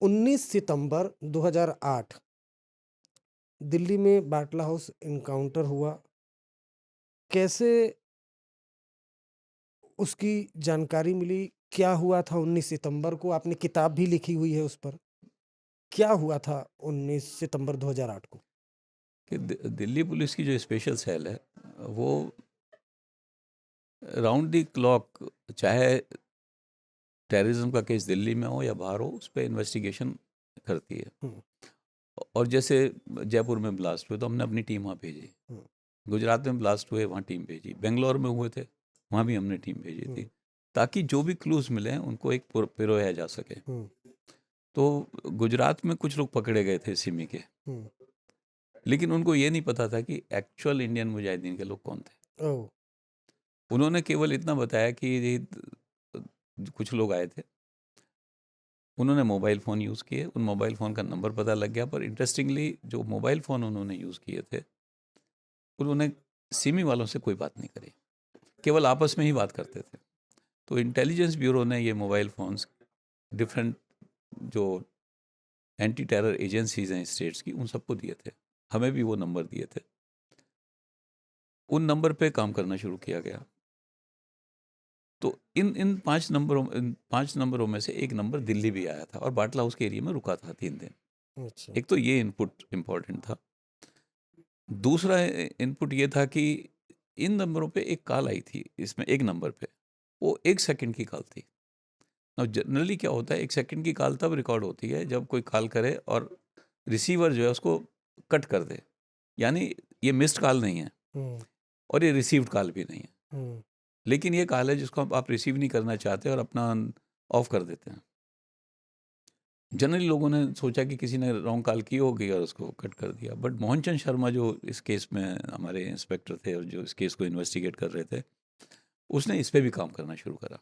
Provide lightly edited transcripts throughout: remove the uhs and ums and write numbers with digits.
19 सितंबर 2008 दिल्ली में बाटला house encounter हुआ। कैसे उसकी जानकारी मिली? क्या हुआ था 19 सितंबर को? आपने किताब भी लिखी हुई है उस पर। क्या हुआ था 19 सितंबर 2008 को? कि दिल्ली पुलिस की जो स्पेशल सेल है वो राउंड द क्लॉक, चाहे टेररिज्म का केस दिल्ली में हो या बाहर हो, उस पर इन्वेस्टिगेशन करती है। हुँ, और जैसे जयपुर में ब्लास्ट हुए तो हमने अपनी टीम वहाँ भेजी, हुँ, गुजरात में ब्लास्ट हुए वहाँ टीम भेजी, बेंगलोर में हुए थे वहाँ भी हमने टीम भेजी हुँ, थी, ताकि जो भी क्लूज मिले उनको एक पिरोया जा सके। हुँ, तो गुजरात में कुछ लोग पकड़े गए थे सिमी के, हुँ। लेकिन उनको ये नहीं पता था कि एक्चुअल इंडियन मुजाहिदीन के लोग कौन थे। ओह! उन्होंने केवल इतना बताया कि कुछ लोग आए थे, उन्होंने मोबाइल फ़ोन यूज़ किए, उन मोबाइल फ़ोन का नंबर पता लग गया, पर इंटरेस्टिंगली जो मोबाइल फ़ोन उन्होंने यूज़ किए थे, उन्होंने सिमी वालों से कोई बात नहीं करी, केवल आपस में ही बात करते थे। तो इंटेलिजेंस ब्यूरो ने ये मोबाइल फ़ोन्स डिफरेंट जो एंटी टेरर एजेंसीज़ हैं स्टेट्स की, उन सबको दिए थे। हमें भी वो नंबर दिए थे। उन नंबर पे काम करना शुरू किया गया। तो इन 5 नंबरों में से एक नंबर दिल्ली भी आया था और बाटला हाउस के एरिया में रुका था 3 दिन। अच्छा। एक तो ये इनपुट इम्पोर्टेंट था। दूसरा इनपुट ये था कि इन नंबरों पे एक कॉल आई थी, इसमें एक नंबर पे, वो 1 सेकंड की कॉल थी। अब जनरली क्या होता है, 1 सेकंड की कॉल तब रिकॉर्ड होती है जब कोई कॉल करे और रिसीवर जो है उसको कट कर दे। यानी ये मिस्ड कॉल नहीं है हुँ, और ये रिसीव्ड कॉल भी नहीं है। हुँ, लेकिन ये कॉल है जिसको आप रिसीव नहीं करना चाहते और अपना ऑफ कर देते हैं। जनरली लोगों ने सोचा कि किसी ने रॉन्ग कॉल की होगी और उसको कट कर दिया, बट मोहन चंद शर्मा जो इस केस में हमारे इंस्पेक्टर थे और जो इस केस को इन्वेस्टिगेट कर रहे थे, उसने इस पे भी काम करना शुरू करा।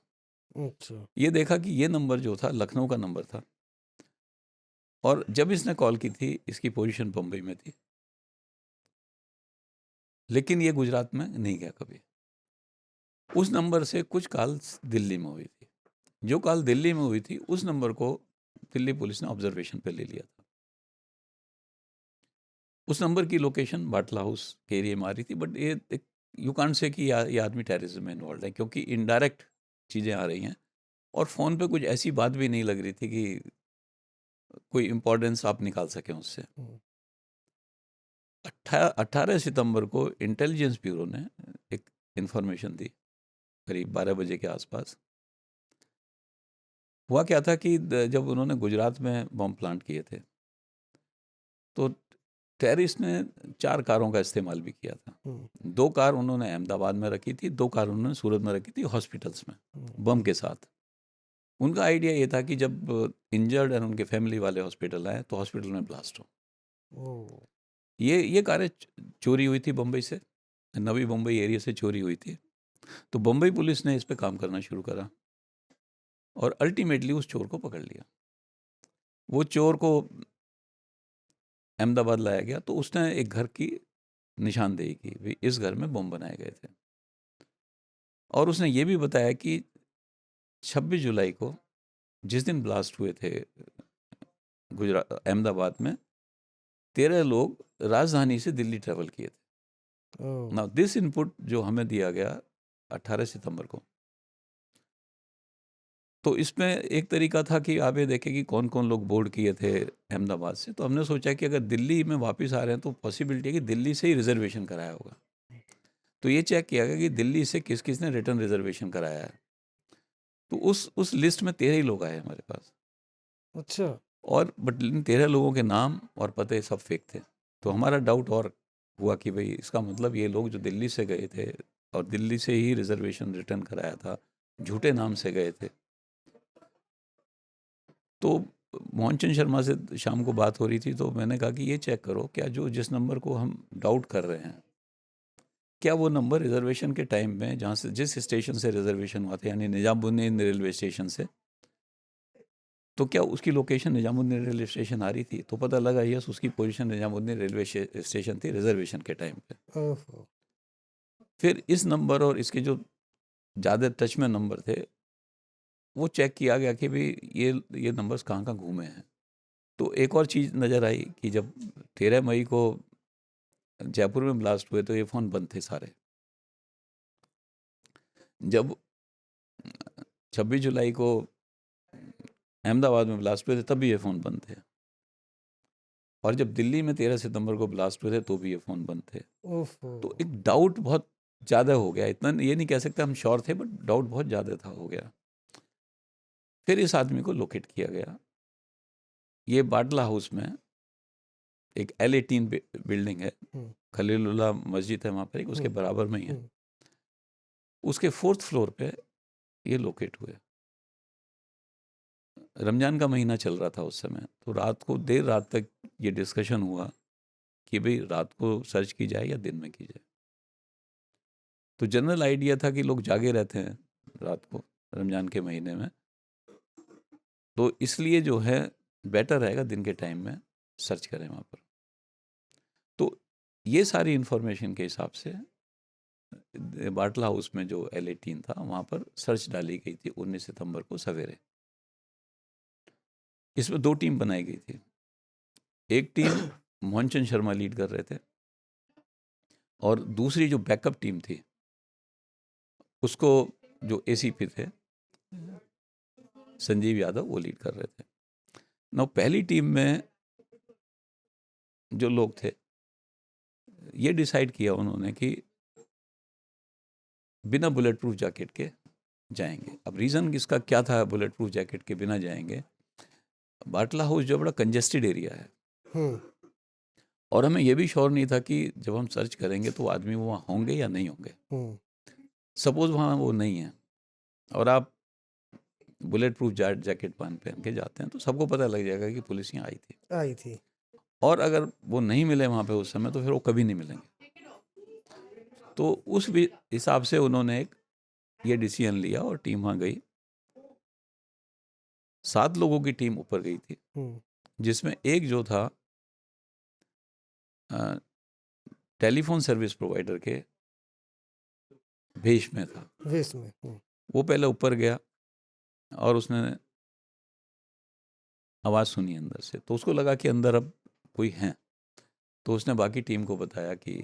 अच्छा। ये देखा कि ये नंबर जो था लखनऊ का नंबर था और जब इसने कॉल की थी इसकी पोजीशन बम्बई में थी, लेकिन ये गुजरात में नहीं गया कभी। उस नंबर से कुछ कॉल्स दिल्ली में हुई थी। जो कॉल दिल्ली में हुई थी उस नंबर को दिल्ली पुलिस ने ऑब्जर्वेशन पे ले लिया था। उस नंबर की लोकेशन बाटला हाउस के एरिया में आ रही थी, बट ये यू कांट से कि ये आदमी टेररिज्म में इन्वॉल्व है, क्योंकि इनडायरेक्ट चीज़ें आ रही हैं और फ़ोन पे कुछ ऐसी बात भी नहीं लग रही थी कि कोई इम्पोर्टेंस आप निकाल सकें उससे। हुँ, 18 सितंबर को इंटेलिजेंस ब्यूरो ने एक इंफॉर्मेशन दी, करीब 12 बजे के आसपास। हुआ क्या था कि जब उन्होंने गुजरात में बम प्लांट किए थे तो टेररिस्ट ने 4 कारों का इस्तेमाल भी किया था। हुँ, 2 कार उन्होंने अहमदाबाद में रखी थी, 2 कार उन्होंने सूरत में रखी थी हॉस्पिटल्स में, हुँ, बम के साथ। उनका आइडिया ये था कि जब इंजर्ड और उनके फैमिली वाले हॉस्पिटल आए तो हॉस्पिटल में ब्लास्ट हो। ओह! ये कारें चोरी हुई थी बम्बई से, नवी मुंबई एरिया से चोरी हुई थी। तो बम्बई पुलिस ने इस पे काम करना शुरू करा और अल्टीमेटली उस चोर को पकड़ लिया। वो चोर को अहमदाबाद लाया गया तो उसने एक घर की निशानदेही की, भी इस घर में बम बनाए गए थे। और उसने ये भी बताया कि 26 जुलाई को जिस दिन ब्लास्ट हुए थे गुजरात अहमदाबाद में, 13 लोग राजधानी से दिल्ली ट्रैवल किए थे। ओह! नाउ दिस इनपुट जो हमें दिया गया 18 सितंबर को, तो इसमें एक तरीका था कि आप ये देखें कि कौन कौन लोग बोर्ड किए थे अहमदाबाद से। तो हमने सोचा कि अगर दिल्ली में वापस आ रहे हैं तो पॉसिबिलिटी है कि दिल्ली से ही रिजर्वेशन कराया होगा। तो ये चेक किया गया कि दिल्ली से किस किस ने रिटर्न रिजर्वेशन कराया है। तो उस लिस्ट में 13 ही लोग आए हमारे पास। अच्छा। और बट इन 13 लोगों के नाम और पते सब फेक थे। तो हमारा डाउट और हुआ कि भाई इसका मतलब ये लोग जो दिल्ली से गए थे और दिल्ली से ही रिजर्वेशन रिटर्न कराया था, झूठे नाम से गए थे। तो मोहनचंद शर्मा से शाम को बात हो रही थी तो मैंने कहा कि ये चेक करो, क्या जो जिस नंबर को हम डाउट कर रहे हैं, क्या वो नंबर रिजर्वेशन के टाइम में जहाँ से जिस स्टेशन से रिजर्वेशन हुआ था, यानी निजामुद्दीन रेलवे स्टेशन से, तो क्या उसकी लोकेशन निजामुद्दीन रेलवे स्टेशन आ रही थी? तो पता लगा यस, उसकी पोजीशन निजामुद्दीन रेलवे स्टेशन थी रिजर्वेशन के टाइम पे। ओहो! फिर इस नंबर और इसके जो ज़्यादा टच में नंबर थे, वो चेक किया गया कि भाई ये नंबर्स कहाँ-कहाँ घूमे हैं। तो एक और चीज़ नज़र आई कि जब 13 मई को जयपुर में ब्लास्ट हुए तो ये फ़ोन बंद थे सारे। जब 26 जुलाई को अहमदाबाद में ब्लास्ट हुए थे तब भी ये फ़ोन बंद थे, और जब दिल्ली में 13 सितंबर को ब्लास्ट हुए थे तो भी ये फ़ोन बंद थे। तो एक डाउट बहुत ज़्यादा हो गया, इतना ये नहीं कह सकते हम श्योर थे, बट डाउट बहुत ज़्यादा था, हो गया। फिर इस आदमी को लोकेट किया गया। ये बाटला हाउस में एक L18 बिल्डिंग है, खलीलुल्लाह मस्जिद है वहाँ पर, एक उसके बराबर में ही है, उसके 4th फ्लोर पे ये लोकेट हुए। रमज़ान का महीना चल रहा था उस समय, तो रात को देर रात तक ये डिस्कशन हुआ कि भाई रात को सर्च की जाए या दिन में की जाए। तो जनरल आइडिया था कि लोग जागे रहते हैं रात को रमज़ान के महीने में, तो इसलिए जो है बेटर रहेगा दिन के टाइम में सर्च करें वहाँ पर। तो ये सारी इन्फॉर्मेशन के हिसाब से बाटला हाउस में जो L18 था वहाँ पर सर्च डाली गई थी 19 सितंबर को सवेरे। इसमें 2 टीम बनाई गई थी। एक टीम मोहनचंद शर्मा लीड कर रहे थे, और दूसरी जो बैकअप टीम थी उसको जो ACP थे संजीव यादव वो लीड कर रहे थे। नौ पहली टीम में जो लोग थे ये डिसाइड किया उन्होंने कि बिना बुलेट प्रूफ जैकेट के जाएंगे। अब रीज़न इसका क्या था बुलेट प्रूफ जैकेट के बिना जाएंगे? बाटला हाउस जो बड़ा कंजेस्टेड एरिया है, और हमें यह भी श्योर नहीं था कि जब हम सर्च करेंगे तो आदमी वहाँ होंगे या नहीं होंगे। सपोज वहाँ वो नहीं है और आप बुलेट प्रूफ जैकेट पहन के जाते हैं तो सबको पता लग जाएगा कि पुलिस यहाँ आई थी। और अगर वो नहीं मिले वहाँ पे उस समय तो फिर वो कभी नहीं मिलेंगे। तो उस हिसाब से उन्होंने एक ये डिसीजन लिया और टीम वहाँ गई। 7 लोगों की टीम ऊपर गई थी, जिसमें एक जो था टेलीफोन सर्विस प्रोवाइडर के भेष में था। वो पहले ऊपर गया और उसने आवाज़ सुनी अंदर से, तो उसको लगा कि अंदर अब कोई है, तो उसने बाकी टीम को बताया कि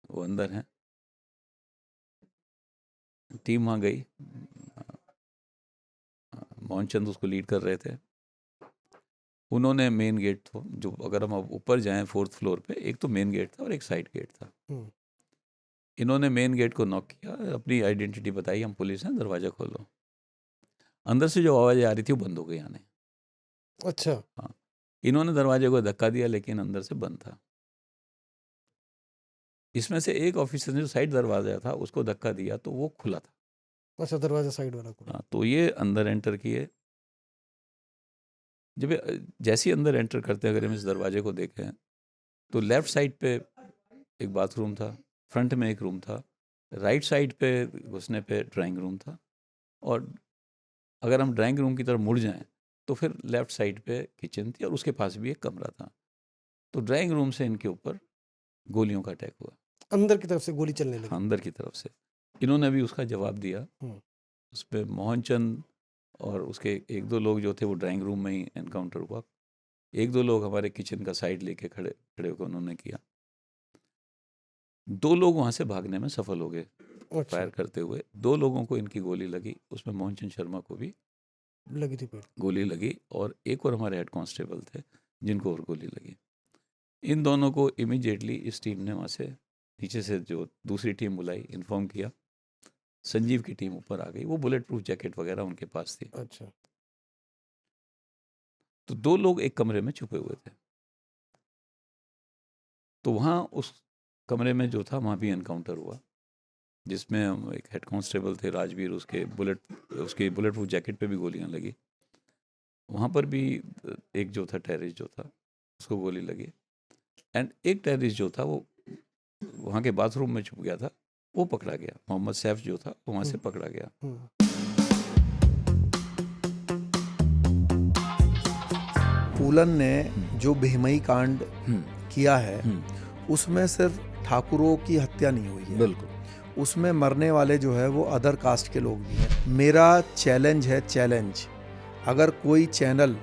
वो अंदर हैं। टीम वहाँ गई, मोहनचंद उसको लीड कर रहे थे। उन्होंने मेन गेट तो जो अगर हम ऊपर जाएं 4th फ्लोर पे, एक तो मेन गेट था और एक साइड गेट था। इन्होंने मेन गेट को नॉक किया, अपनी आइडेंटिटी बताई, हम पुलिस हैं, दरवाज़ा खोलो। अंदर से जो आवाज़ें आ रही थी वो बंद हो गई आने। अच्छा। हाँ, इन्होंने दरवाजे को धक्का दिया लेकिन अंदर से बंद था। इसमें से एक ऑफिसर ने जो साइड दरवाजा था उसको धक्का दिया तो वो खुला था। अच्छा, दरवाजा साइड वाला खुला। हाँ, तो ये अंदर एंटर किए। जब जैसे ही अंदर एंटर करते अगर हम इस दरवाजे को देखें तो लेफ़्ट साइड पे एक बाथरूम था, फ्रंट में एक रूम था, राइट साइड पे घुसने पे ड्राइंग रूम था, और अगर हम ड्राइंग रूम की तरफ मुड़ जाएं तो फिर लेफ़्ट साइड पे किचन थी और उसके पास भी एक कमरा था। तो ड्राइंग रूम से इनके ऊपर गोलियों का अटैक हुआ। अंदर की तरफ से गोली चलने लगी। अंदर की तरफ से इन्होंने भी उसका जवाब दिया। उस पर मोहनचंद और उसके 1-2 लोग जो थे वो ड्राइंग रूम में ही एनकाउंटर हुआ। 1-2 लोग हमारे किचन का साइड लेके खड़े होकर उन्होंने किया। 2 लोग वहाँ से भागने में सफल हो गए। अच्छा। फायर करते हुए 2 लोगों को इनकी गोली लगी, उसमें मोहनचंद शर्मा को भी लगी थी गोली लगी, और एक और हमारे हेड कांस्टेबल थे जिनको और गोली लगी। इन दोनों को इमीडिएटली इस टीम ने वहाँ से नीचे से जो दूसरी टीम बुलाई, इन्फॉर्म किया। संजीव की टीम ऊपर आ गई, वो बुलेट प्रूफ जैकेट वगैरह उनके पास थी। अच्छा। तो 2 लोग एक कमरे में छुपे हुए थे। तो वहाँ उस कमरे में जो था वहाँ भी एनकाउंटर हुआ, जिसमें एक हेड कांस्टेबल थे राजवीर, उसके बुलेट प्रूफ जैकेट पे भी गोलियां लगी। वहाँ पर भी एक जो था टेररिस्ट जो था उसको गोली लगी, एंड एक टेररिस्ट जो था वो वहाँ के बाथरूम में छुप गया था, वो पकड़ा गया। मोहम्मद सैफ जो था वो वहाँ से पकड़ा गया। पूलन ने जो बेहमई कांड किया है उसमें सिर्फ ठाकुरों की हत्या नहीं हुई है, बिल्कुल, उसमें मरने वाले जो है वो अदर कास्ट के लोग भी हैं। मेरा चैलेंज है, चैलेंज, अगर कोई चैनल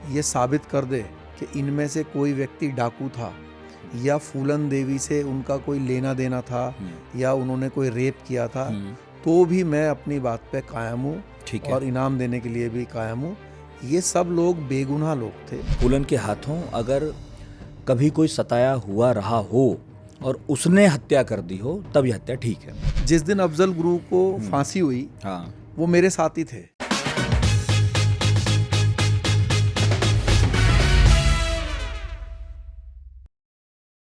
ये साबित कर दे कि इनमें से कोई व्यक्ति डाकू था या फूलन देवी से उनका कोई लेना देना था या उन्होंने कोई रेप किया था, तो भी मैं अपनी बात पे कायम हूँ ठीक है। और इनाम देने के लिए भी कायम हूँ। ये सब लोग बेगुनाह लोग थे। फूलन के हाथों अगर कभी कोई सताया हुआ रहा हो और उसने हत्या कर दी हो, तब यह हत्या ठीक है। जिस दिन अफजल गुरु को फांसी हुई हाँ, वो मेरे साथी थे।